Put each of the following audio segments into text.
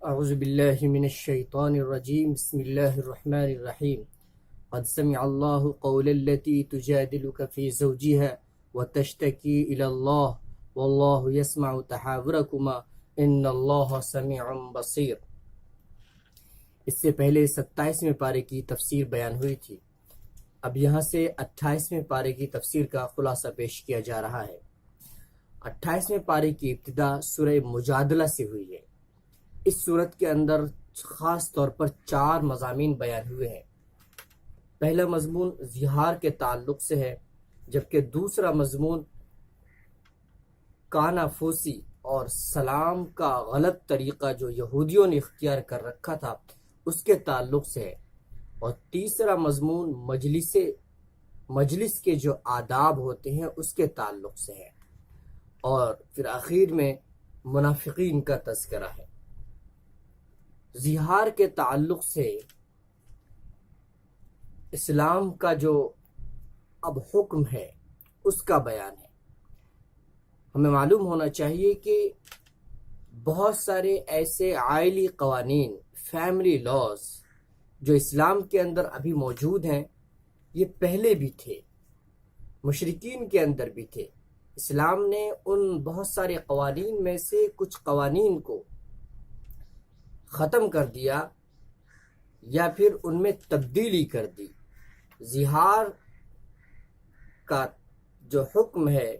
اعوذ باللہ من الشیطان الرجیم بسم اللہ الرحمن الرحیم قد سمع اللہ قول التي تجادلك في زوجها وتشتكي الى اللہ واللہ يسمع تحاوركما ان اللہ سمیع بصیر۔ اس سے پہلے 27ویں پارے کی تفسیر بیان ہوئی تھی۔ اب یہاں سے 28ویں پارے کی تفسیر کا خلاصہ پیش کیا جا رہا ہے۔ 28ویں پارے کی ابتدا سورہ مجادلہ سے ہوئی ہے۔ اس صورت کے اندر خاص طور پر 4 مضامین بیان ہوئے ہیں۔ پہلا مضمون زہار کے تعلق سے ہے، جبکہ دوسرا مضمون کانا فوسی اور سلام کا غلط طریقہ جو یہودیوں نے اختیار کر رکھا تھا اس کے تعلق سے ہے، اور تیسرا مضمون مجلس کے جو آداب ہوتے ہیں اس کے تعلق سے ہے، اور پھر آخر میں منافقین کا تذکرہ ہے۔ زہار کے تعلق سے اسلام کا جو اب حکم ہے اس کا بیان ہے۔ ہمیں معلوم ہونا چاہیے کہ بہت سارے ایسے عائلی قوانین، فیملی لاز جو اسلام کے اندر ابھی موجود ہیں، یہ پہلے بھی تھے، مشرکین کے اندر بھی تھے۔ اسلام نے ان بہت سارے قوانین میں سے کچھ قوانین کو ختم کر دیا یا پھر ان میں تبدیلی کر دی۔ زہار کا جو حکم ہے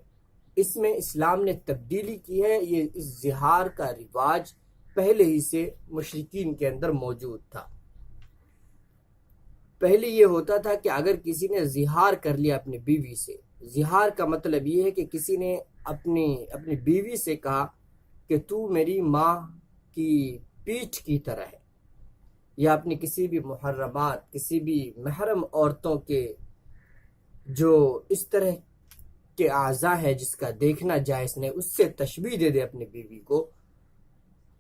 اس میں اسلام نے تبدیلی کی ہے۔ یہ اس زہار کا رواج پہلے ہی سے مشرکین کے اندر موجود تھا۔ پہلے یہ ہوتا تھا کہ اگر کسی نے زہار کر لیا اپنی بیوی سے، زہار کا مطلب یہ ہے کہ کسی نے اپنی بیوی سے کہا کہ تو میری ماں کی پیٹھ کی طرح ہے، یا اپنی کسی بھی محرمات، کسی بھی محرم عورتوں کے جو اس طرح کے اعضاء ہے جس کا دیکھنا جائز نہیں، اس سے تشبیہ دے دے اپنی بیوی کو،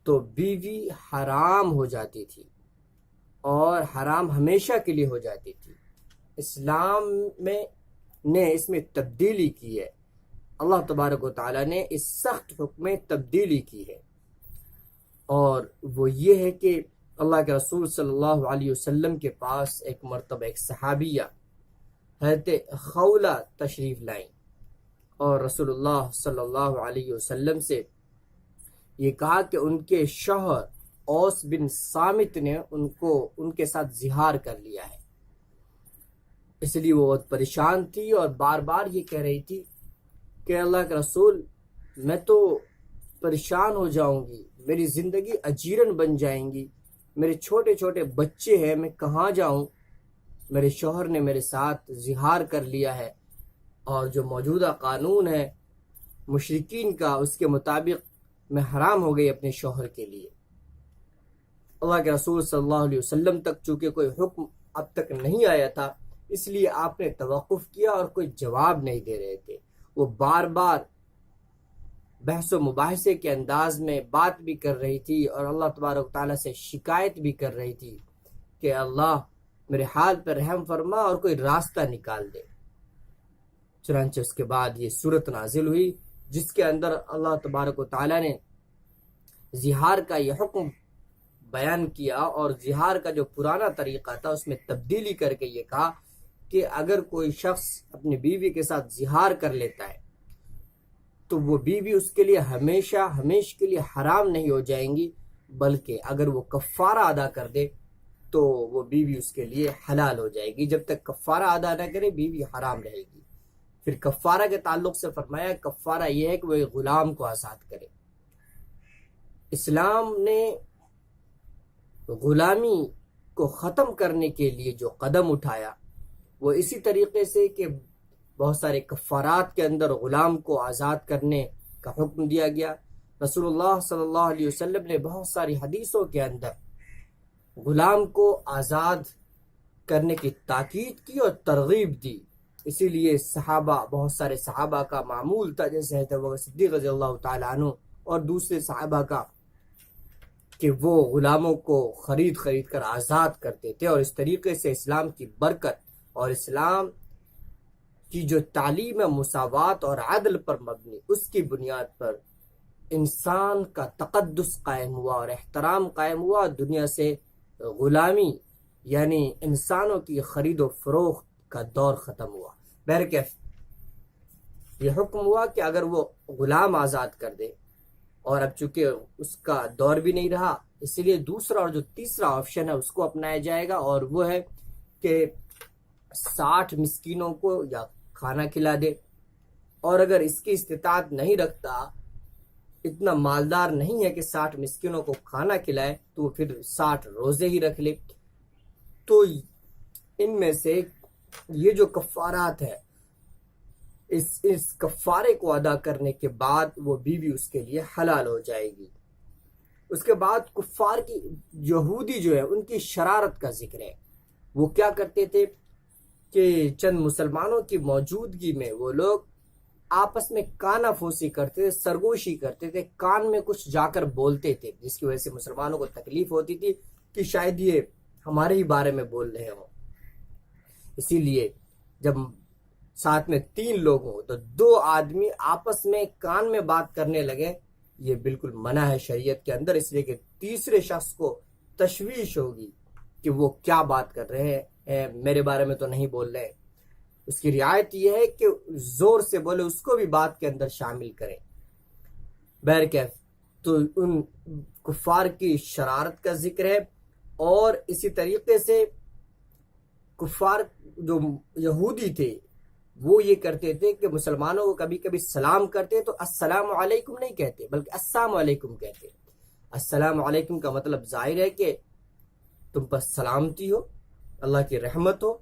تو بیوی حرام ہو جاتی تھی اور حرام ہمیشہ کے لیے ہو جاتی تھی۔ اسلام نے اس میں تبدیلی کی ہے۔ اللہ تبارک و تعالیٰ نے اس سخت حکم میں تبدیلی کی ہے، اور وہ یہ ہے کہ اللہ کے رسول صلی اللہ علیہ وسلم کے پاس ایک مرتبہ ایک صحابیہ حضرت خولہ تشریف لائیں، اور رسول اللہ صلی اللہ علیہ وسلم سے یہ کہا کہ ان کے شوہر اوس بن صامت نے ان کے ساتھ زہار کر لیا ہے۔ اس لیے وہ بہت پریشان تھی اور بار بار یہ کہہ رہی تھی کہ اللہ کے رسول، میں تو پریشان ہو جاؤں گی، میری زندگی اجیرن بن جائیں گی، میرے چھوٹے چھوٹے بچے ہیں، میں کہاں جاؤں، میرے شوہر نے میرے ساتھ زہار کر لیا ہے، اور جو موجودہ قانون ہے مشرکین کا اس کے مطابق میں حرام ہو گئی اپنے شوہر کے لیے۔ اللہ کے رسول صلی اللہ علیہ وسلم تک چونکہ کوئی حکم اب تک نہیں آیا تھا، اس لیے آپ نے توقف کیا اور کوئی جواب نہیں دے رہے تھے۔ وہ بار بار بحث و مباحثے کے انداز میں بات بھی کر رہی تھی اور اللہ تبارک تعالیٰ سے شکایت بھی کر رہی تھی کہ اللہ میرے حال پر رحم فرما اور کوئی راستہ نکال دے۔ چنانچہ اس کے بعد یہ صورت نازل ہوئی جس کے اندر اللہ تبارک و تعالیٰ نے زہار کا یہ حکم بیان کیا، اور زہار کا جو پرانا طریقہ تھا اس میں تبدیلی کر کے یہ کہا کہ اگر کوئی شخص اپنی بیوی کے ساتھ زہار کر لیتا ہے تو وہ بیوی اس کے لیے ہمیشہ کے لیے حرام نہیں ہو جائیں گی، بلکہ اگر وہ کفارہ ادا کر دے تو وہ بیوی اس کے لیے حلال ہو جائے گی۔ جب تک کفارہ ادا نہ کرے بیوی حرام رہے گی۔ پھر کفارہ کے تعلق سے فرمایا کفارہ یہ ہے کہ وہ ایک غلام کو آزاد کرے۔ اسلام نے غلامی کو ختم کرنے کے لیے جو قدم اٹھایا وہ اسی طریقے سے کہ بہت سارے کفارات کے اندر غلام کو آزاد کرنے کا حکم دیا گیا۔ رسول اللہ صلی اللہ علیہ وسلم نے بہت ساری حدیثوں کے اندر غلام کو آزاد کرنے کی تاکید کی اور ترغیب دی۔ اسی لیے بہت سارے صحابہ کا معمول تھا، جیسے حضرت ابوبکر صدیق رضی اللہ تعالیٰ عنہ اور دوسرے صحابہ کا، کہ وہ غلاموں کو خرید کر آزاد کرتے تھے، اور اس طریقے سے اسلام کی برکت اور اسلام کی جو تعلیم مساوات اور عدل پر مبنی، اس کی بنیاد پر انسان کا تقدس قائم ہوا اور احترام قائم ہوا، دنیا سے غلامی یعنی انسانوں کی خرید و فروخت کا دور ختم ہوا۔ بہرکیف یہ حکم ہوا کہ اگر وہ غلام آزاد کر دے، اور اب چونکہ اس کا دور بھی نہیں رہا، اس لیے دوسرا اور جو تیسرا آپشن ہے اس کو اپنایا جائے گا، اور وہ ہے کہ 60 مسکینوں کو یا کھانا کھلا دے، اور اگر اس کی استطاعت نہیں رکھتا، اتنا مالدار نہیں ہے کہ 60 مسکینوں کو کھانا کھلائے، تو وہ پھر 60 روزے ہی رکھ لے۔ تو ان میں سے یہ جو کفارات ہے، اس کفارے کو ادا کرنے کے بعد وہ بیوی اس کے لیے حلال ہو جائے گی۔ اس کے بعد کفار کی یہودی جو ہے ان کی شرارت کا ذکر ہے۔ وہ کیا کرتے تھے کہ چند مسلمانوں کی موجودگی میں وہ لوگ آپس میں کانا پھوسی کرتے تھے، سرگوشی کرتے تھے، کان میں کچھ جا کر بولتے تھے، جس کی وجہ سے مسلمانوں کو تکلیف ہوتی تھی کہ شاید یہ ہمارے ہی بارے میں بول رہے ہوں۔ اسی لیے جب ساتھ میں 3 لوگ ہوں تو 2 آدمی آپس میں کان میں بات کرنے لگے، یہ بالکل منع ہے شریعت کے اندر، اس لیے کہ تیسرے شخص کو تشویش ہوگی کہ وہ کیا بات کر رہے ہیں، میرے بارے میں تو نہیں بول رہے۔ اس کی رعایت یہ ہے کہ زور سے بولے، اس کو بھی بات کے اندر شامل کریں۔ بہرکیف تو ان کفار کی شرارت کا ذکر ہے، اور اسی طریقے سے کفار جو یہودی تھے وہ یہ کرتے تھے کہ مسلمانوں کو کبھی کبھی سلام کرتے تو السلام علیکم نہیں کہتے بلکہ السلام علیکم کہتے۔ السلام علیکم کا مطلب ظاہر ہے کہ تم پر سلامتی ہو، اللہ کی رحمت ہو،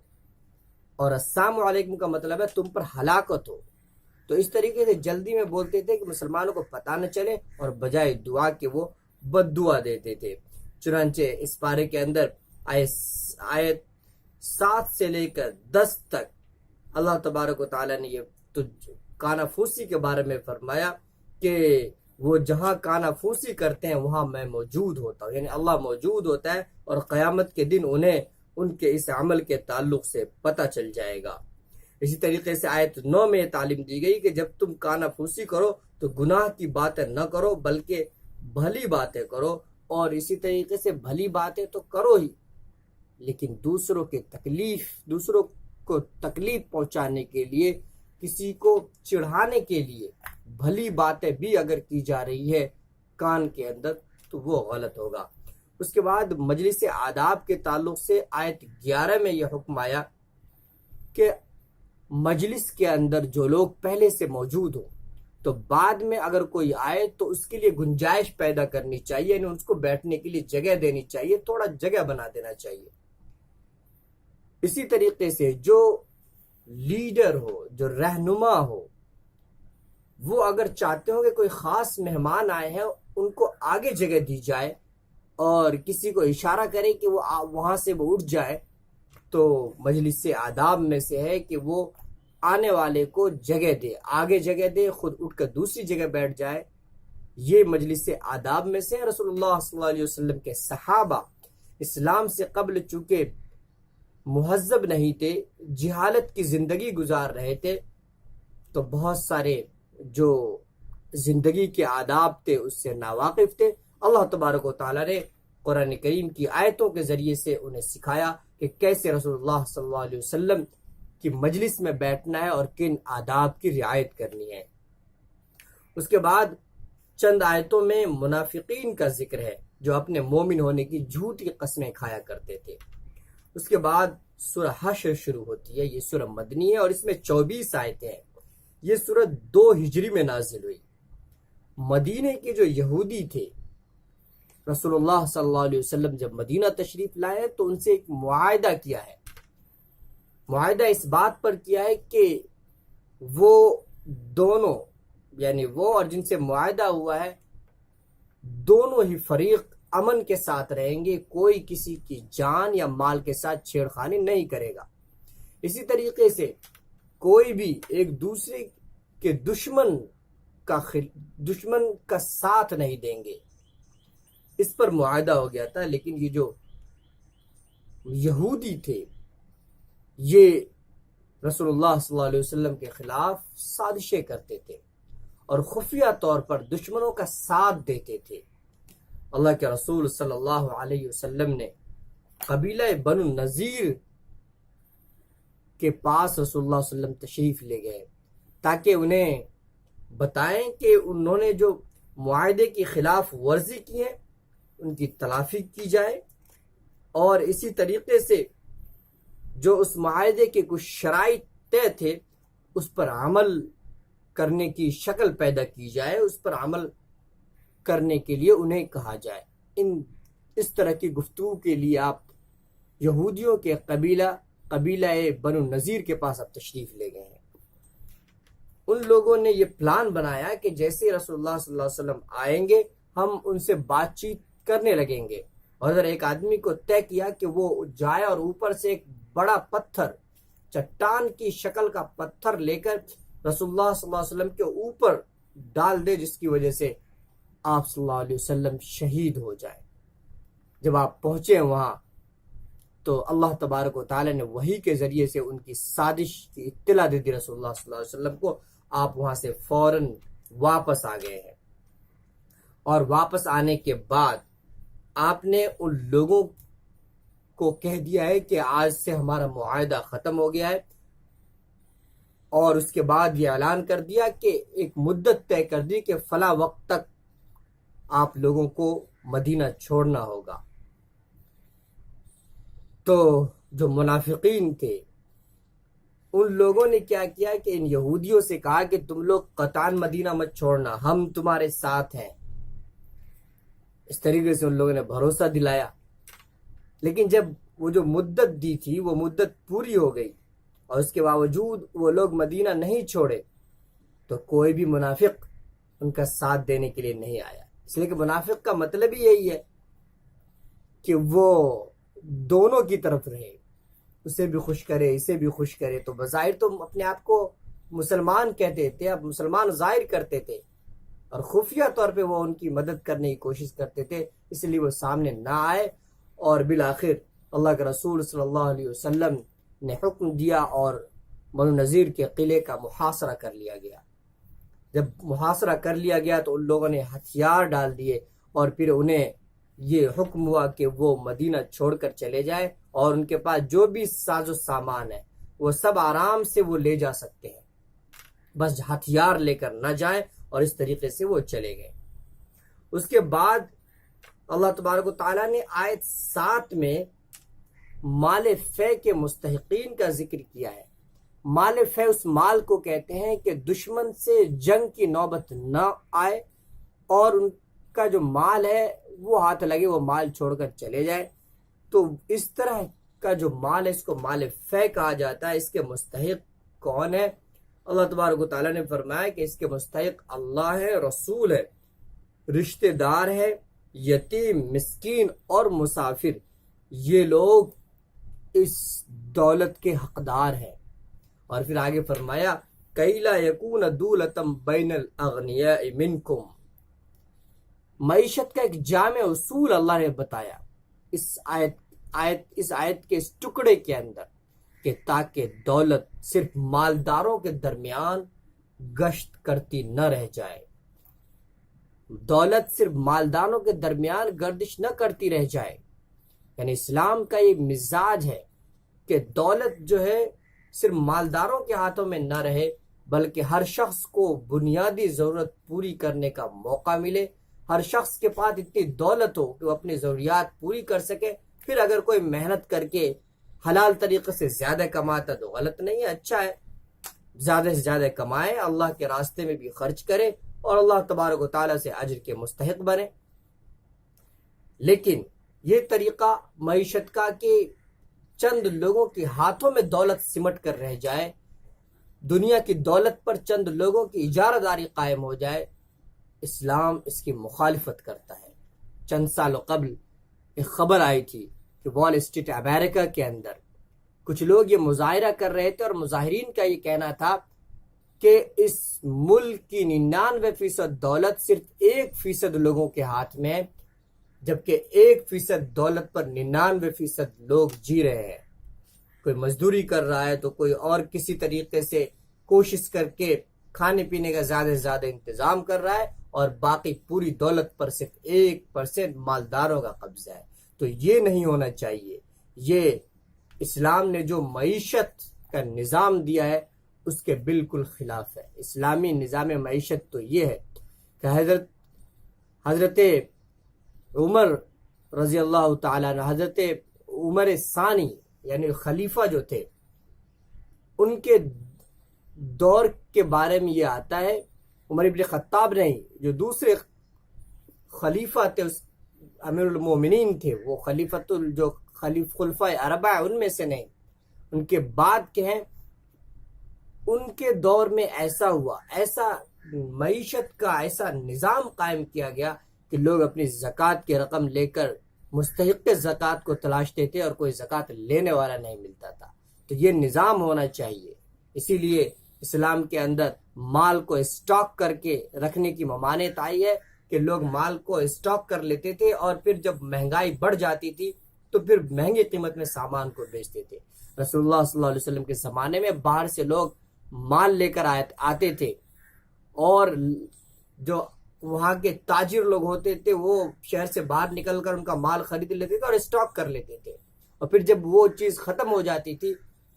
اور السلام علیکم کا مطلب ہے تم پر ہلاکت ہو۔ تو اس طریقے سے جلدی میں بولتے تھے کہ مسلمانوں کو پتہ نہ چلے، اور بجائے دعا کے وہ بد دعا دیتے تھے۔ چنانچہ اس پارے کے اندر آیت 7 سے لے کر 10 تک اللہ تبارک و تعالیٰ نے یہ تو کانا پھوسی کے بارے میں فرمایا کہ وہ جہاں کانا پھوسی کرتے ہیں وہاں میں موجود ہوتا ہوں، یعنی اللہ موجود ہوتا ہے، اور قیامت کے دن انہیں ان کے اس عمل کے تعلق سے پتہ چل جائے گا۔ اسی طریقے سے آیت 9 میں یہ تعلیم دی گئی کہ جب تم کانا پھوسی کرو تو گناہ کی باتیں نہ کرو بلکہ بھلی باتیں کرو، اور اسی طریقے سے بھلی باتیں تو کرو ہی، لیکن دوسروں کو تکلیف پہنچانے کے لیے، کسی کو چڑھانے کے لیے بھلی باتیں بھی اگر کی جا رہی ہے کان کے اندر تو وہ غلط ہوگا۔ اس کے بعد مجلس آداب کے تعلق سے آیت 11 میں یہ حکم آیا کہ مجلس کے اندر جو لوگ پہلے سے موجود ہوں تو بعد میں اگر کوئی آئے تو اس کے لیے گنجائش پیدا کرنی چاہیے، یعنی اس کو بیٹھنے کے لیے جگہ دینی چاہیے، تھوڑا جگہ بنا دینا چاہیے۔ اسی طریقے سے جو لیڈر ہو، جو رہنما ہو، وہ اگر چاہتے ہو کہ کوئی خاص مہمان آئے ہیں ان کو آگے جگہ دی جائے، اور کسی کو اشارہ کرے کہ وہ وہاں سے وہ اٹھ جائے، تو مجلس آداب میں سے ہے کہ وہ آنے والے کو جگہ دے، آگے جگہ دے، خود اٹھ کر دوسری جگہ بیٹھ جائے۔ یہ مجلس آداب میں سے رسول اللہ صلی اللہ علیہ وسلم کے صحابہ اسلام سے قبل چونکہ مہذب نہیں تھے، جہالت کی زندگی گزار رہے تھے، تو بہت سارے جو زندگی کے آداب تھے اس سے ناواقف تھے۔ اللہ تبارک و تعالیٰ نے قرآن کریم کی آیتوں کے ذریعے سے انہیں سکھایا کہ کیسے رسول اللہ صلی اللہ علیہ وسلم کی مجلس میں بیٹھنا ہے اور کن آداب کی رعایت کرنی ہے۔ اس کے بعد چند آیتوں میں منافقین کا ذکر ہے جو اپنے مومن ہونے کی جھوٹی قسمیں کھایا کرتے تھے۔ اس کے بعد سورہ حشر شروع ہوتی ہے، یہ سورہ مدنی ہے اور اس میں 24 آیتیں ہیں۔ یہ سورہ 2 ہجری میں نازل ہوئی۔ مدینے کے جو یہودی تھے، رسول اللہ صلی اللہ علیہ وسلم جب مدینہ تشریف لائے تو ان سے ایک معاہدہ کیا ہے۔ معاہدہ اس بات پر کیا ہے کہ وہ دونوں، یعنی وہ اور جن سے معاہدہ ہوا ہے، دونوں ہی فریق امن کے ساتھ رہیں گے، کوئی کسی کی جان یا مال کے ساتھ چھیڑخانی نہیں کرے گا۔ اسی طریقے سے کوئی بھی ایک دوسرے کے دشمن کا ساتھ نہیں دیں گے، اس پر معاہدہ ہو گیا تھا۔ لیکن یہ جو یہودی تھے یہ رسول اللہ صلی اللہ علیہ وسلم کے خلاف سازشیں کرتے تھے، اور خفیہ طور پر دشمنوں کا ساتھ دیتے تھے۔ اللہ کے رسول صلی اللہ علیہ وسلم نے قبیلہ بنو نذیر کے پاس رسول اللہ صلی اللہ علیہ وسلم تشریف لے گئے تاکہ انہیں بتائیں کہ انہوں نے جو معاہدے کی خلاف ورزی کی ہے ان کی تلافی کی جائے، اور اسی طریقے سے جو اس معاہدے کے کچھ شرائط طے تھے اس پر عمل کرنے کی شکل پیدا کی جائے، اس پر عمل کرنے کے لیے انہیں کہا جائے۔ اس طرح کی گفتگو کے لیے آپ یہودیوں کے قبیلہ بنو نذیر کے پاس اب تشریف لے گئے ہیں۔ ان لوگوں نے یہ پلان بنایا کہ جیسے رسول اللہ صلی اللہ علیہ وسلم آئیں گے ہم ان سے بات چیت کرنے لگیں گے، اور اگر ایک آدمی کو طے کیا کہ وہ جائے اور اوپر سے ایک بڑا پتھر، چٹان کی شکل کا پتھر لے کر رسول اللہ صلی اللہ علیہ وسلم کے اوپر ڈال دے، جس کی وجہ سے آپ صلی اللہ علیہ وسلم شہید ہو جائے۔ جب آپ پہنچے وہاں تو اللہ تبارک و تعالی نے وحی کے ذریعے سے ان کی سازش کی اطلاع دے دی رسول اللہ صلی اللہ علیہ وسلم کو۔ آپ وہاں سے فوراً واپس آ گئے ہیں، اور واپس آنے کے بعد آپ نے ان لوگوں کو کہہ دیا ہے کہ آج سے ہمارا معاہدہ ختم ہو گیا ہے، اور اس کے بعد یہ اعلان کر دیا کہ ایک مدت طے کر دی کہ فلاں وقت تک آپ لوگوں کو مدینہ چھوڑنا ہوگا۔ تو جو منافقین تھے ان لوگوں نے کیا کیا کہ ان یہودیوں سے کہا کہ تم لوگ قطعاً مدینہ مت چھوڑنا، ہم تمہارے ساتھ ہیں۔ اس طریقے سے ان لوگوں نے بھروسہ دلایا، لیکن جب وہ جو مدت دی تھی وہ مدت پوری ہو گئی اور اس کے باوجود وہ لوگ مدینہ نہیں چھوڑے، تو کوئی بھی منافق ان کا ساتھ دینے کے لیے نہیں آیا۔ اس لیے کہ منافق کا مطلب ہی یہی ہے کہ وہ دونوں کی طرف رہے، اسے بھی خوش کرے اسے بھی خوش کرے۔ تو بظاہر تو اپنے آپ کو مسلمان کہتے تھے، اب مسلمان ظاہر کرتے تھے، اور خفیہ طور پہ وہ ان کی مدد کرنے کی کوشش کرتے تھے، اس لیے وہ سامنے نہ آئے، اور بالآخر اللہ کے رسول صلی اللہ علیہ وسلم نے حکم دیا اور بنو نذیر کے قلعے کا محاصرہ کر لیا گیا۔ جب محاصرہ کر لیا گیا تو ان لوگوں نے ہتھیار ڈال دیے، اور پھر انہیں یہ حکم ہوا کہ وہ مدینہ چھوڑ کر چلے جائے، اور ان کے پاس جو بھی ساز و سامان ہے وہ سب آرام سے وہ لے جا سکتے ہیں، بس ہتھیار لے کر نہ جائیں، اور اس طریقے سے وہ چلے گئے۔ اس کے بعد اللہ تبارک و تعالیٰ نے آیت 7 میں مال فے کے مستحقین کا ذکر کیا ہے۔ مال فے اس مال کو کہتے ہیں کہ دشمن سے جنگ کی نوبت نہ آئے اور ان کا جو مال ہے وہ ہاتھ لگے، وہ مال چھوڑ کر چلے جائے۔ تو اس طرح کا جو مال ہے اس کو مال فے کہا جاتا ہے۔ اس کے مستحق کون ہے؟ اللہ تبارک و تعالیٰ نے فرمایا کہ اس کے مستحق اللہ ہے، رسول ہے، رشتہ دار ہے، یتیم، مسکین اور مسافر، یہ لوگ اس دولت کے حقدار ہیں۔ اور پھر آگے فرمایا کَإِ لَا يَكُونَ دُولَةً بَيْنَ الْأَغْنِيَاءِ مِنْكُمْ۔ معیشت کا ایک جامع اصول اللہ نے بتایا اس آیت کے اس ٹکڑے کے اندر، کہ تاکہ دولت صرف مالداروں کے درمیان گشت کرتی نہ رہ جائے، دولت صرف مالداروں کے درمیان گردش نہ کرتی رہ جائے۔ یعنی اسلام کا یہ مزاج ہے کہ دولت جو ہے صرف مالداروں کے ہاتھوں میں نہ رہے، بلکہ ہر شخص کو بنیادی ضرورت پوری کرنے کا موقع ملے، ہر شخص کے پاس اتنی دولت ہو کہ وہ اپنی ضروریات پوری کر سکے۔ پھر اگر کوئی محنت کر کے حلال طریقے سے زیادہ کماتا تو غلط نہیں ہے، اچھا ہے، زیادہ سے زیادہ کمائے، اللہ کے راستے میں بھی خرچ کرے اور اللہ تبارک و تعالیٰ سے اجر کے مستحق بنے۔ لیکن یہ طریقہ معیشت کا کہ چند لوگوں کے ہاتھوں میں دولت سمٹ کر رہ جائے، دنیا کی دولت پر چند لوگوں کی اجارہ داری قائم ہو جائے، اسلام اس کی مخالفت کرتا ہے۔ چند سالوں قبل ایک خبر آئی تھی کہ وال اسٹریٹ امریکہ کے اندر کچھ لوگ یہ مظاہرہ کر رہے تھے، اور مظاہرین کا یہ کہنا تھا کہ اس ملک کی 99% دولت صرف 1% لوگوں کے ہاتھ میں ہے، جبکہ 1% دولت پر 99% لوگ جی رہے ہیں۔ کوئی مزدوری کر رہا ہے تو کوئی اور کسی طریقے سے کوشش کر کے کھانے پینے کا زیادہ سے زیادہ انتظام کر رہا ہے اور باقی پوری دولت پر صرف 1% مالداروں کا قبضہ ہے. تو یہ نہیں ہونا چاہیے. یہ اسلام نے جو معیشت کا نظام دیا ہے اس کے بالکل خلاف ہے. اسلامی نظام معیشت تو یہ ہے کہ حضرت عمر رضی اللہ تعالیٰ عنہ، حضرت عمر ثانی یعنی خلیفہ جو تھے، ان کے دور کے بارے میں یہ آتا ہے، عمر ابن خطاب نہیں، جو دوسرے خلیفہ تھے، امیر المومنین تھے، وہ خلفائے اربعہ ان میں سے نہیں، ان کے بعد کے ہیں. ان کے دور میں ایسا ہوا، ایسا معیشت کا ایسا نظام قائم کیا گیا کہ لوگ اپنی زکوٰۃ کی رقم لے کر مستحق زکوٰۃ کو تلاشتے تھے اور کوئی زکوٰۃ لینے والا نہیں ملتا تھا. تو یہ نظام ہونا چاہیے. اسی لیے اسلام کے اندر مال کو اسٹاک کر کے رکھنے کی ممانعت آئی ہے کہ لوگ مال کو اسٹاک کر لیتے تھے اور پھر جب مہنگائی بڑھ جاتی تھی تو پھر مہنگی قیمت میں سامان کو بیچتے تھے. رسول اللہ صلی اللہ علیہ وسلم کے زمانے میں باہر سے لوگ مال لے کر آتے تھے اور جو وہاں کے تاجر لوگ ہوتے تھے وہ شہر سے باہر نکل کر ان کا مال خرید لیتے تھے اور اسٹاک کر لیتے تھے، اور پھر جب وہ چیز ختم ہو جاتی تھی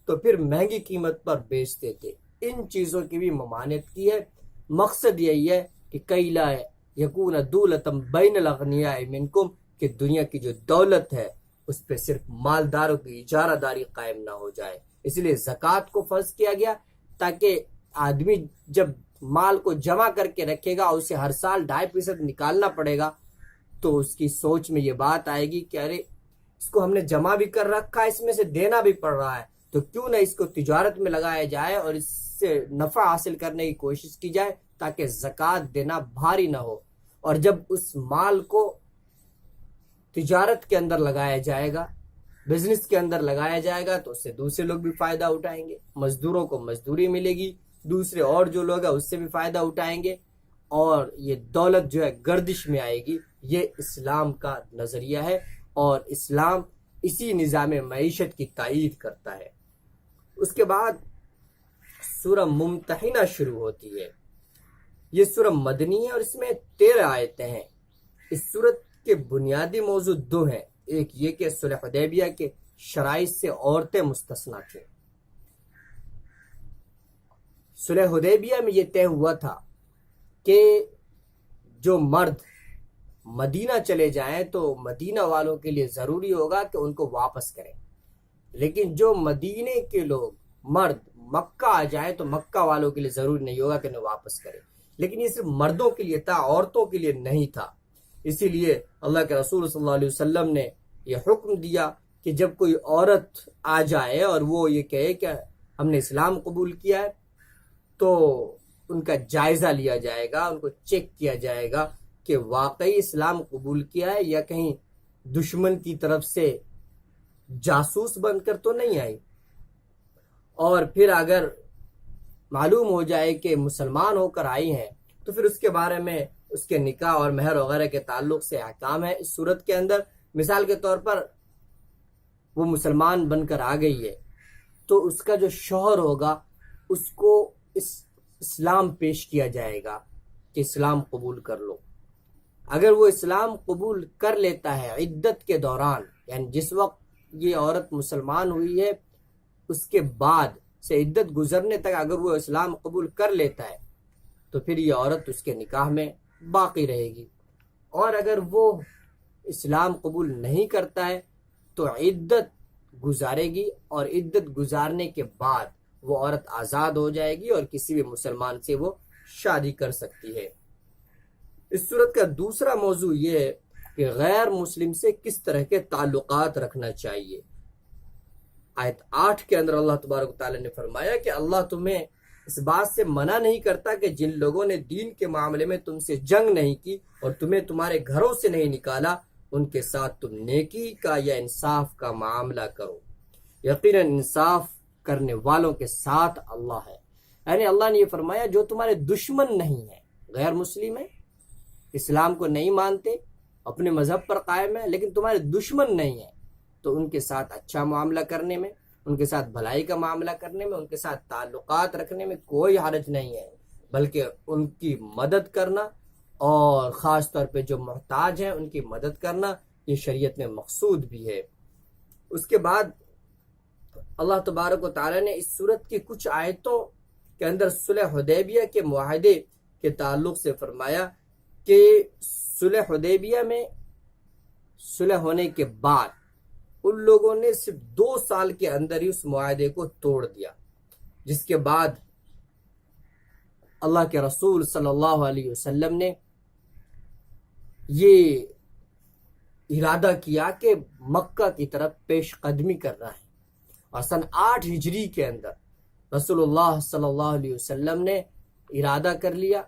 تو پھر مہنگی قیمت پر بیچتے تھے. ان چیزوں کی بھی ممانعت کی ہے. مقصد یہی ہے کہ کئی لا یکون دولتم بین الاغنیاء منکم، کہ دنیا کی جو دولت ہے اس پہ صرف مالداروں کی اجارہ داری قائم نہ ہو جائے. اس لیے زکوٰۃ کو فرض کیا گیا تاکہ آدمی جب مال کو جمع کر کے رکھے گا، اسے ہر سال 2.5% نکالنا پڑے گا، تو اس کی سوچ میں یہ بات آئے گی کہ ارے اس کو ہم نے جمع بھی کر رکھا ہے، اس میں سے دینا بھی پڑ رہا ہے، تو کیوں نہ اس کو تجارت میں لگایا جائے اور اس سے نفع حاصل کرنے کی کوشش کی جائے تاکہ زکوٰۃ دینا بھاری نہ ہو. اور جب اس مال کو تجارت کے اندر لگایا جائے گا، بزنس کے اندر لگایا جائے گا، تو اس سے دوسرے لوگ بھی فائدہ اٹھائیں گے، مزدوروں کو مزدوری ملے گی، دوسرے اور جو لوگ ہیں اس سے بھی فائدہ اٹھائیں گے، اور یہ دولت جو ہے گردش میں آئے گی. یہ اسلام کا نظریہ ہے اور اسلام اسی نظام معیشت کی تائید کرتا ہے. اس کے بعد سورہ ممتحنہ شروع ہوتی ہے. یہ سورہ مدنی ہے اور اس میں 13 آیتیں ہیں. اس سورت کے بنیادی موضوع 2 ہیں. ایک یہ کہ صلح حدیبیہ کے شرائط سے عورتیں مستثنیٰ تھیں. صلح حدیبیہ میں یہ طے ہوا تھا کہ جو مرد مدینہ چلے جائیں تو مدینہ والوں کے لیے ضروری ہوگا کہ ان کو واپس کریں، لیکن جو مدینے کے لوگ مرد مکہ آ جائیں تو مکہ والوں کے لیے ضروری نہیں ہوگا کہ انہیں واپس کریں. لیکن یہ صرف مردوں کے لیے تھا، عورتوں کے لیے نہیں تھا. اسی لیے اللہ کے رسول صلی اللہ علیہ وسلم نے یہ حکم دیا کہ جب کوئی عورت آ جائے اور وہ یہ کہے کہ ہم نے اسلام قبول کیا ہے، تو ان کا جائزہ لیا جائے گا، ان کو چیک کیا جائے گا کہ واقعی اسلام قبول کیا ہے یا کہیں دشمن کی طرف سے جاسوس بن کر تو نہیں آئی. اور پھر اگر معلوم ہو جائے کہ مسلمان ہو کر آئی ہیں تو پھر اس کے بارے میں اس کے نکاح اور مہر وغیرہ کے تعلق سے احکام ہے اس صورت کے اندر. مثال کے طور پر وہ مسلمان بن کر آ گئی ہے تو اس کا جو شوہر ہوگا اس کو اسلام پیش کیا جائے گا کہ اسلام قبول کر لو. اگر وہ اسلام قبول کر لیتا ہے عدت کے دوران، یعنی جس وقت یہ عورت مسلمان ہوئی ہے اس کے بعد سے عدت گزرنے تک اگر وہ اسلام قبول کر لیتا ہے تو پھر یہ عورت اس کے نکاح میں باقی رہے گی. اور اگر وہ اسلام قبول نہیں کرتا ہے تو عدت گزارے گی، اور عدت گزارنے کے بعد وہ عورت آزاد ہو جائے گی اور کسی بھی مسلمان سے وہ شادی کر سکتی ہے. اس صورت کا دوسرا موضوع یہ ہے کہ غیر مسلم سے کس طرح کے تعلقات رکھنا چاہیے. آیت 8 کے اندر اللہ تبارک و تعالی نے فرمایا کہ اللہ تمہیں اس بات سے منع نہیں کرتا کہ جن لوگوں نے دین کے معاملے میں تم سے جنگ نہیں کی اور تمہیں تمہارے گھروں سے نہیں نکالا، ان کے ساتھ تم نیکی کا یا انصاف کا معاملہ کرو. یقیناً انصاف کرنے والوں کے ساتھ اللہ ہے. یعنی اللہ نے یہ فرمایا جو تمہارے دشمن نہیں ہیں، غیر مسلم ہیں، اسلام کو نہیں مانتے، اپنے مذہب پر قائم ہیں، لیکن تمہارے دشمن نہیں ہیں، تو ان کے ساتھ اچھا معاملہ کرنے میں، ان کے ساتھ بھلائی کا معاملہ کرنے میں، ان کے ساتھ تعلقات رکھنے میں کوئی حرج نہیں ہے. بلکہ ان کی مدد کرنا اور خاص طور پہ جو محتاج ہیں ان کی مدد کرنا یہ شریعت میں مقصود بھی ہے۔ اس کے بعد اللہ تبارک و تعالیٰ نے اس صورت کی کچھ آیتوں کے اندر صلح حدیبیہ کے معاہدے کے تعلق سے فرمایا کہ صلح حدیبیہ میں صلح ہونے کے بعد ان لوگوں نے صرف 2 سال کے اندر ہی اس معاہدے کو توڑ دیا، جس کے بعد اللہ کے رسول صلی اللہ علیہ وسلم نے یہ ارادہ کیا کہ مکہ کی طرف پیش قدمی کرنا ہے، اور سن 8 ہجری کے اندر رسول اللہ صلی اللہ علیہ وسلم نے ارادہ کر لیا،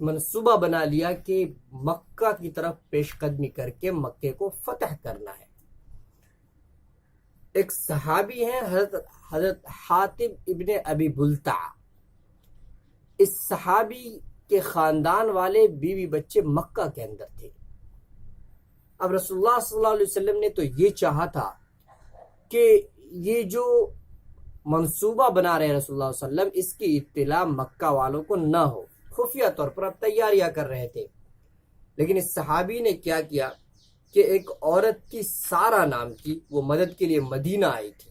منصوبہ بنا لیا کہ مکہ کی طرف پیش قدمی کر کے مکے کو فتح کرنا ہے۔ ایک صحابی ہیں حضرت حاتب ابن ابی بلتع، اس صحابی کے خاندان والے بیوی بچے مکہ کے اندر تھے۔ اب رسول اللہ صلی اللہ علیہ وسلم نے تو یہ چاہا تھا کہ یہ جو منصوبہ بنا رہے رسول اللہ صلی اللہ علیہ وسلم اس کی اطلاع مکہ والوں کو نہ ہو، خفیہ طور پر اب تیاریاں کر رہے تھے۔ لیکن اس صحابی نے کیا کیا کہ ایک عورت کی سارہ نام کی، وہ مدد کے لیے مدینہ آئی تھی،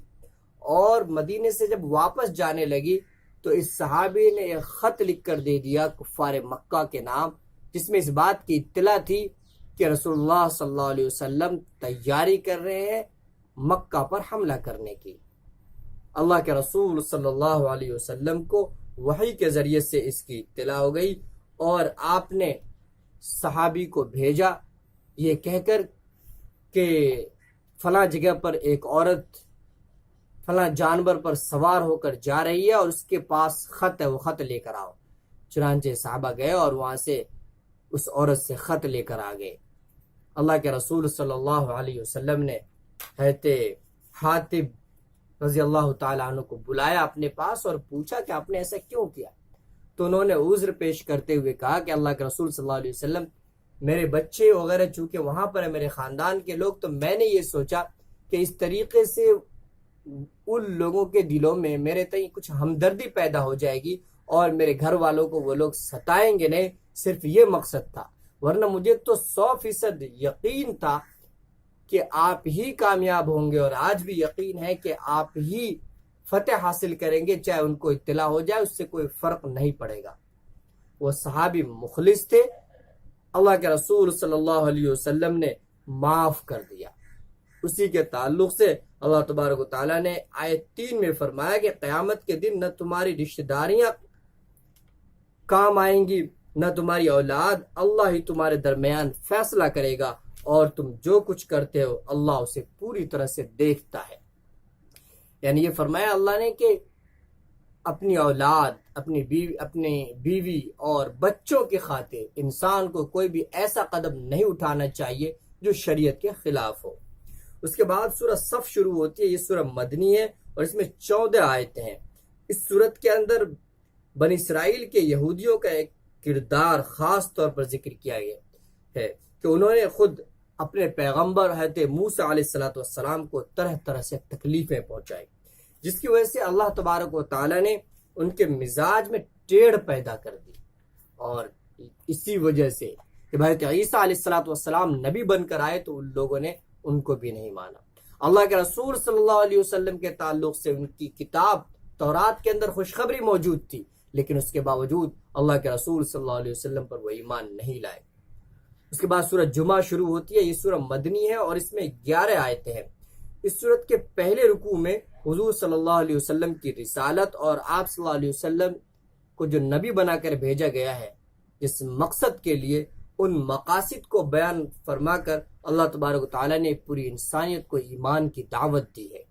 اور مدینے سے جب واپس جانے لگی تو اس صحابی نے ایک خط لکھ کر دے دیا کفار مکہ کے نام، جس میں اس بات کی اطلاع تھی کہ رسول اللہ صلی اللہ علیہ وسلم تیاری کر رہے ہیں مکہ پر حملہ کرنے کی۔ اللہ کے رسول صلی اللہ علیہ وسلم کو وحی کے ذریعے سے اس کی اطلاع ہو گئی، اور آپ نے صحابی کو بھیجا یہ کہہ کر کہ فلاں جگہ پر ایک عورت فلاں جانور پر سوار ہو کر جا رہی ہے اور اس کے پاس خط ہے، وہ خط لے کر آؤ۔ چنانچہ صحابہ گئے اور وہاں سے اس عورت سے خط لے کر آ گئے۔ اللہ کے رسول صلی اللہ علیہ وسلم نے حضرت حاتب رضی اللہ تعالیٰ عنہ کو بلایا اپنے پاس اور پوچھا کہ آپ نے ایسا کیوں کیا؟ تو انہوں نے عذر پیش کرتے ہوئے کہا کہ اللہ کے رسول صلی اللہ علیہ وسلم، میرے بچے وغیرہ چونکہ وہاں پر ہے، میرے خاندان کے لوگ، تو میں نے یہ سوچا کہ اس طریقے سے ان لوگوں کے دلوں میں میرے تئیں کچھ ہمدردی پیدا ہو جائے گی اور میرے گھر والوں کو وہ لوگ ستائیں گے نہیں، صرف یہ مقصد تھا۔ ورنہ مجھے تو 100% یقین تھا کہ آپ ہی کامیاب ہوں گے، اور آج بھی یقین ہے کہ آپ ہی فتح حاصل کریں گے، چاہے ان کو اطلاع ہو جائے اس سے کوئی فرق نہیں پڑے گا۔ وہ صحابی مخلص تھے، اللہ کے رسول صلی اللہ علیہ وسلم نے معاف کر دیا۔ اسی کے تعلق سے اللہ تبارک و تعالیٰ نے آیت 3 میں فرمایا کہ قیامت کے دن نہ تمہاری رشتہ داریاں کام آئیں گی نہ تمہاری اولاد، اللہ ہی تمہارے درمیان فیصلہ کرے گا، اور تم جو کچھ کرتے ہو اللہ اسے پوری طرح سے دیکھتا ہے۔ یعنی یہ فرمایا اللہ نے کہ اپنی اولاد، اپنی بیوی اور بچوں کی خاطر انسان کو کوئی بھی ایسا قدم نہیں اٹھانا چاہیے جو شریعت کے خلاف ہو۔ اس کے بعد سورہ صف شروع ہوتی ہے، یہ سورہ مدنی ہے اور اس میں 14 آیتیں ہیں۔ اس سورت کے اندر بنی اسرائیل کے یہودیوں کا ایک کردار خاص طور پر ذکر کیا گیا ہے کہ انہوں نے خود اپنے پیغمبر حضرت موسیٰ علیہ السلام کو طرح طرح سے تکلیفیں پہنچائی، جس کی وجہ سے اللہ تبارک و تعالیٰ نے ان کے مزاج میں ٹیڑھ پیدا کر دی، اور اسی وجہ سے کہ حضرت عیسیٰ علیہ السلام نبی بن کر آئے تو ان لوگوں نے ان کو بھی نہیں مانا۔ اللہ کے رسول صلی اللہ علیہ وسلم کے تعلق سے ان کی کتاب تورات کے اندر خوشخبری موجود تھی، لیکن اس کے باوجود اللہ کے رسول صلی اللہ علیہ وسلم پر وہ ایمان نہیں لائے۔ اس کے بعد سورہ جمعہ شروع ہوتی ہے، یہ سورہ مدنی ہے اور اس میں 11 آیتیں ہیں۔ اس سورت کے پہلے رکوع میں حضور صلی اللہ علیہ وسلم کی رسالت اور آپ صلی اللہ علیہ وسلم کو جو نبی بنا کر بھیجا گیا ہے، جس مقصد کے لیے، ان مقاصد کو بیان فرما کر اللہ تبارک و تعالیٰ نے پوری انسانیت کو ایمان کی دعوت دی ہے۔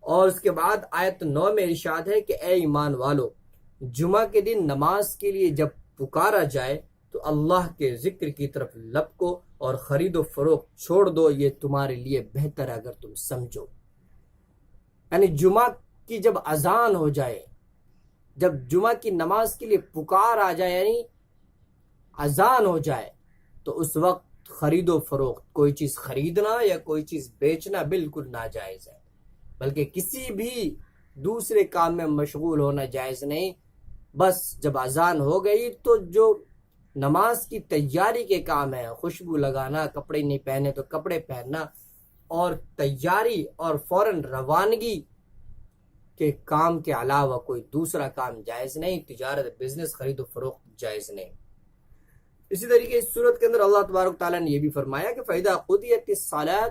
اور اس کے بعد آیت 9 میں ارشاد ہے کہ اے ایمان والو، جمعہ کے دن نماز کے لیے جب پکارا جائے تو اللہ کے ذکر کی طرف لپکو اور خرید و فروخت چھوڑ دو، یہ تمہارے لیے بہتر ہے اگر تم سمجھو۔ یعنی جمعہ کی جب اذان ہو جائے، جب جمعہ کی نماز کے لیے پکار آ جائے، یعنی اذان ہو جائے، تو اس وقت خرید و فروخت، کوئی چیز خریدنا یا کوئی چیز بیچنا بالکل ناجائز ہے، بلکہ کسی بھی دوسرے کام میں مشغول ہونا جائز نہیں۔ بس جب اذان ہو گئی تو جو نماز کی تیاری کے کام ہے، خوشبو لگانا، کپڑے نہیں پہنے تو کپڑے پہننا، اور تیاری اور فوراً روانگی کے کام کے علاوہ کوئی دوسرا کام جائز نہیں، تجارت، بزنس، خرید و فروخت جائز نہیں۔ اسی طریقے اس صورت کے اندر اللہ تبارک تعالیٰ نے یہ بھی فرمایا کہ فَإِذَا قُضِيَتِ الصَّلَاةُ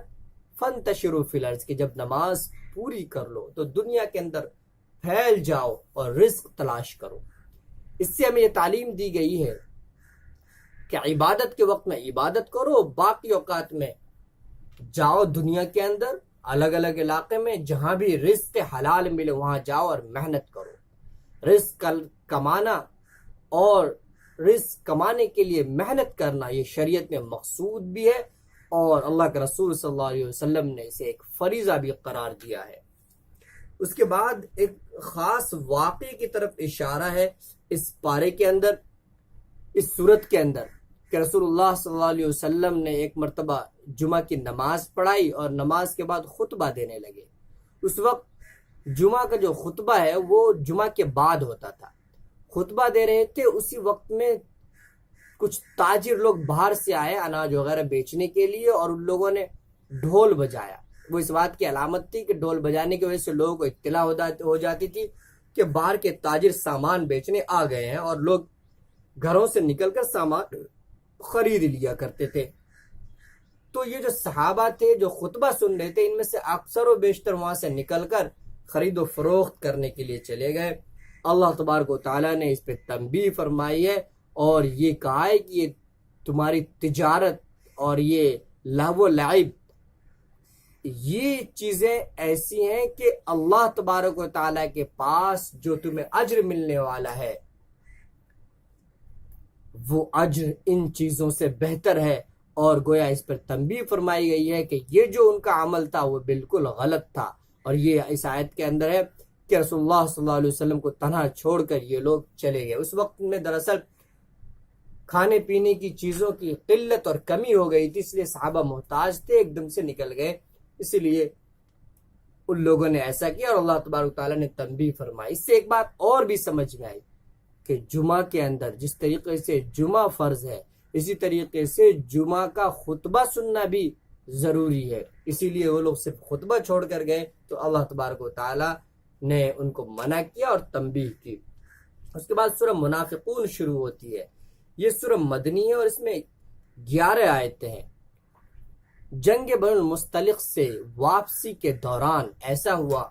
فَانتَشِرُوا فِي الْأَرْضِ، کہ جب نماز پوری کر لو تو دنیا کے اندر پھیل جاؤ اور رزق تلاش کرو۔ اس سے ہمیں یہ تعلیم دی گئی ہے کہ عبادت کے وقت میں عبادت کرو، باقی اوقات میں جاؤ دنیا کے اندر الگ الگ علاقے میں جہاں بھی رزق حلال ملے وہاں جاؤ اور محنت کرو۔ رزق کمانا اور رزق کمانے کے لیے محنت کرنا یہ شریعت میں مقصود بھی ہے، اور اللہ کے رسول صلی اللہ علیہ وسلم نے اسے ایک فریضہ بھی قرار دیا ہے۔ اس کے بعد ایک خاص واقعے کی طرف اشارہ ہے اس پارے کے اندر، اس صورت کے اندر، کہ رسول اللہ صلی اللہ علیہ وسلم نے ایک مرتبہ جمعہ کی نماز پڑھائی اور نماز کے بعد خطبہ دینے لگے۔ اس وقت جمعہ کا جو خطبہ ہے وہ جمعہ کے بعد ہوتا تھا۔ خطبہ دے رہے تھے، اسی وقت میں کچھ تاجر لوگ باہر سے آئے اناج وغیرہ بیچنے کے لیے، اور ان لوگوں نے ڈھول بجایا۔ وہ اس بات کی علامت تھی کہ ڈھول بجانے کی وجہ سے لوگوں کو اطلاع ہو جاتی تھی کہ باہر کے تاجر سامان بیچنے آ گئے ہیں، اور لوگ گھروں سے نکل کر سامان خرید لیا کرتے تھے۔ تو یہ جو صحابہ تھے جو خطبہ سن رہے تھے، ان میں سے اکثر و بیشتر وہاں سے نکل کر خرید و فروخت کرنے کے لیے چلے گئے۔ اللہ تبارک و تعالیٰ نے اس پہ تنبیہ فرمائی ہے اور یہ کہا ہے کہ یہ تمہاری تجارت اور یہ لہو و لعب، یہ چیزیں ایسی ہیں کہ اللہ تبارک و تعالیٰ کے پاس جو تمہیں اجر ملنے والا ہے وہ اجر ان چیزوں سے بہتر ہے، اور گویا اس پر تنبیہ فرمائی گئی ہے کہ یہ جو ان کا عمل تھا وہ بالکل غلط تھا۔ اور یہ اس آیت کے اندر ہے کہ رسول اللہ صلی اللہ علیہ وسلم کو تنہا چھوڑ کر یہ لوگ چلے گئے۔ اس وقت میں دراصل کھانے پینے کی چیزوں کی قلت اور کمی ہو گئی تھی، اس لیے صحابہ محتاج تھے، ایک دم سے نکل گئے، اسی لیے ان لوگوں نے ایسا کیا اور اللہ تبارک تعالیٰ نے تنبیہ فرمائی۔ اس سے ایک بات اور بھی سمجھ میں آئی کہ جمعہ کے اندر جس طریقے سے جمعہ فرض ہے، اسی طریقے سے جمعہ کا خطبہ سننا بھی ضروری ہے۔ اسی لیے وہ لوگ صرف خطبہ چھوڑ کر گئے تو اللہ تبارک و تعالیٰ نے ان کو منع کیا اور تنبیہ کی۔ اس کے بعد سورہ منافقون شروع ہوتی ہے۔ یہ سورہ مدنی ہے اور اس میں 11 آیتیں ہیں۔ جنگ بن المستلق سے واپسی کے دوران ایسا ہوا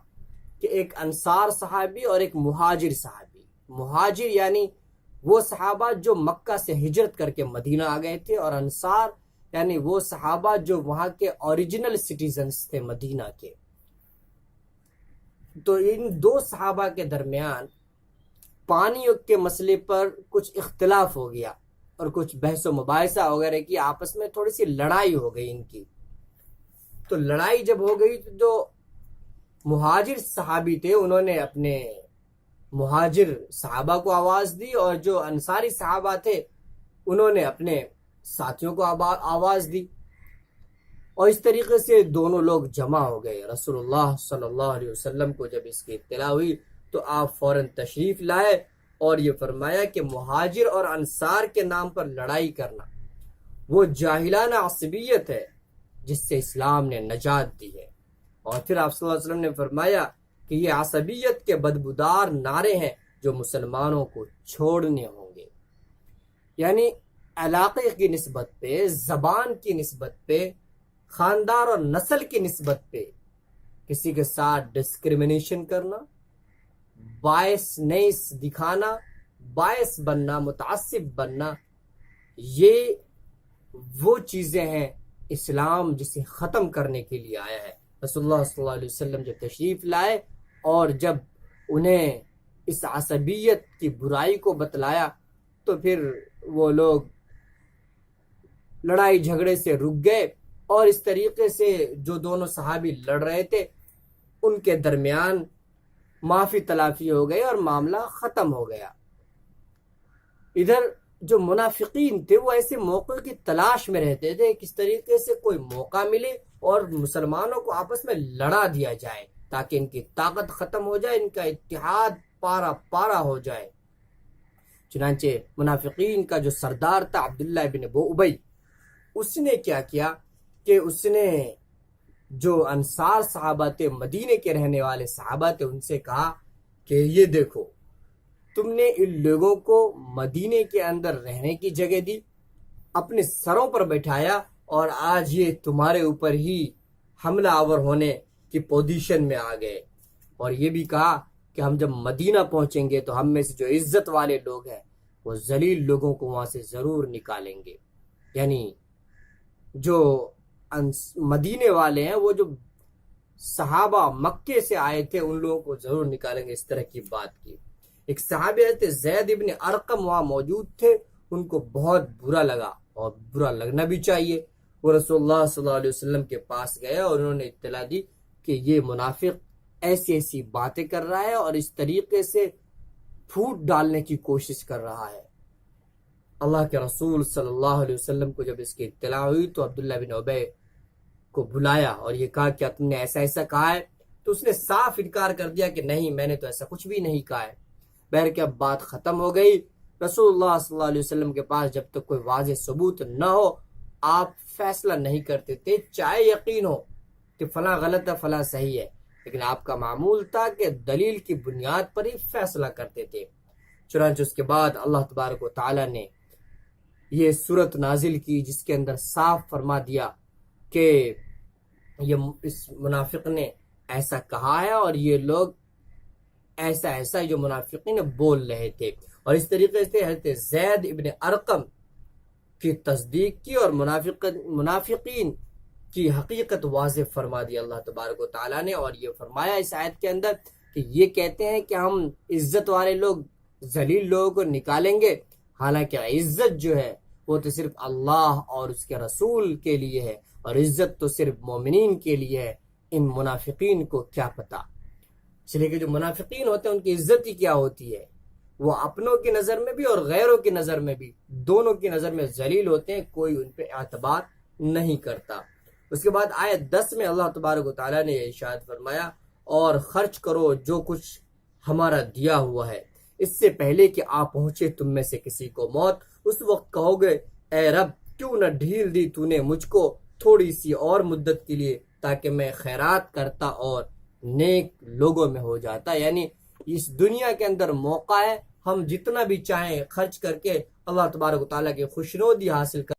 کہ ایک انصار صحابی اور ایک مہاجر صحابی، مہاجر یعنی وہ صحابہ جو مکہ سے ہجرت کر کے مدینہ آ گئے تھے، اور انصار یعنی وہ صحابہ جو وہاں کے اوریجنل سٹیزنز تھے مدینہ کے۔ تو ان دو صحابہ کے درمیان پانی کے مسئلے پر کچھ اختلاف ہو گیا اور کچھ بحث و مباحثہ وغیرہ کی، آپس میں تھوڑی سی لڑائی ہو گئی ان کی۔ تو لڑائی جب ہو گئی تو جو مہاجر صحابی تھے انہوں نے اپنے مہاجر صحابہ کو آواز دی، اور جو انصاری صحابہ تھے انہوں نے اپنے ساتھیوں کو آواز دی، اور اس طریقے سے دونوں لوگ جمع ہو گئے۔ رسول اللہ صلی اللہ علیہ وسلم کو جب اس کی اطلاع ہوئی تو آپ فوراً تشریف لائے اور یہ فرمایا کہ مہاجر اور انصار کے نام پر لڑائی کرنا وہ جاہلانہ عصبیت ہے جس سے اسلام نے نجات دی ہے۔ اور پھر آپ صلی اللہ علیہ وسلم نے فرمایا کہ یہ عصبیت کے بدبودار نعرے ہیں جو مسلمانوں کو چھوڑنے ہوں گے، یعنی علاقے کی نسبت پہ، زبان کی نسبت پہ، خاندان اور نسل کی نسبت پہ کسی کے ساتھ ڈسکریمنیشن کرنا، باعث نیس دکھانا، باعث بننا، متعصب بننا، یہ وہ چیزیں ہیں اسلام جسے ختم کرنے کے لیے آیا ہے۔ رسول اللہ صلی اللہ علیہ وسلم جب تشریف لائے اور جب انہیں اس عصبیت کی برائی کو بتلایا تو پھر وہ لوگ لڑائی جھگڑے سے رک گئے، اور اس طریقے سے جو دونوں صحابی لڑ رہے تھے ان کے درمیان معافی تلافی ہو گئی اور معاملہ ختم ہو گیا۔ ادھر جو منافقین تھے وہ ایسے موقع کی تلاش میں رہتے تھے کس طریقے سے کوئی موقع ملے اور مسلمانوں کو آپس میں لڑا دیا جائے تاکہ ان کی طاقت ختم ہو جائے، ان کا اتحاد پارا پارا ہو جائے۔ چنانچہ منافقین کا جو سردار تھا عبداللہ بن ابی، اس نے کیا کیا کہ اس نے جو انصار صحابہ تھے، مدینے کے رہنے والے صحابہ تھے، ان سے کہا کہ یہ دیکھو، تم نے ان لوگوں کو مدینے کے اندر رہنے کی جگہ دی، اپنے سروں پر بٹھایا، اور آج یہ تمہارے اوپر ہی حملہ آور ہونے کی پوزیشن میں آ گئے۔ اور یہ بھی کہا کہ ہم جب مدینہ پہنچیں گے تو ہم میں سے جو عزت والے لوگ ہیں وہ ذلیل لوگوں کو وہاں سے ضرور نکالیں گے۔ یعنی جو مدینے والے ہیں، وہ جو صحابہ مکے سے آئے تھے، ان لوگوں کو ضرور نکالیں گے، اس طرح کی بات کی۔ ایک صحابی تھے زید ابن ارقم، وہاں موجود تھے، ان کو بہت برا لگا، اور برا لگنا بھی چاہیے۔ وہ رسول اللہ صلی اللہ علیہ وسلم کے پاس گئے اور انہوں نے اطلاع دی کہ یہ منافق ایسی ایسی باتیں کر رہا ہے اور اس طریقے سے پھوٹ ڈالنے کی کوشش کر رہا ہے۔ اللہ کے رسول صلی اللہ علیہ وسلم کو جب اس کی اطلاع ہوئی تو عبداللہ بن ابی کو بلایا اور یہ کہا کیا تم نے ایسا ایسا کہا ہے؟ تو اس نے صاف انکار کر دیا کہ نہیں، میں نے تو ایسا کچھ بھی نہیں کہا ہے۔ بہر کہ اب بات ختم ہو گئی، رسول اللہ صلی اللہ علیہ وسلم کے پاس جب تک کوئی واضح ثبوت نہ ہو آپ فیصلہ نہیں کرتے تھے، چاہے یقین ہو کہ فلاں غلط ہے فلاں صحیح ہے، لیکن آپ کا معمول تھا کہ دلیل کی بنیاد پر ہی فیصلہ کرتے تھے۔ چنانچہ اس کے بعد اللہ تبارک و تعالی نے یہ صورت نازل کی جس کے اندر صاف فرما دیا کہ یہ اس منافق نے ایسا کہا ہے اور یہ لوگ ایسا ایسا جو منافقین بول رہے تھے، اور اس طریقے سے حضرت زید ابن ارقم کی تصدیق کی اور منافقین کی حقیقت واضح فرما دی اللہ تبارک و تعالیٰ نے۔ اور یہ فرمایا اس آیت کے اندر کہ یہ کہتے ہیں کہ ہم عزت والے لوگ ذلیل لوگوں کو نکالیں گے، حالانکہ عزت جو ہے وہ تو صرف اللہ اور اس کے رسول کے لیے ہے، اور عزت تو صرف مومنین کے لیے ہے۔ ان منافقین کو کیا پتا؟ اس لیے کہ جو منافقین ہوتے ہیں ان کی عزت ہی کیا ہوتی ہے، وہ اپنوں کی نظر میں بھی اور غیروں کی نظر میں بھی، دونوں کی نظر میں ذلیل ہوتے ہیں، کوئی ان پہ اعتبار نہیں کرتا۔ اس کے بعد آیت 10 میں اللہ تبارک و تعالیٰ نے یہ ارشاد فرمایا، اور خرچ کرو جو کچھ ہمارا دیا ہوا ہے، اس سے پہلے کہ آپ پہنچے تم میں سے کسی کو موت، اس وقت کہو گے اے رب کیوں نہ ڈھیل دی تو نے مجھ کو تھوڑی سی اور مدت کے لیے، تاکہ میں خیرات کرتا اور نیک لوگوں میں ہو جاتا۔ یعنی اس دنیا کے اندر موقع ہے، ہم جتنا بھی چاہیں خرچ کر کے اللہ تبارک و تعالیٰ کی خوشنودی حاصل کر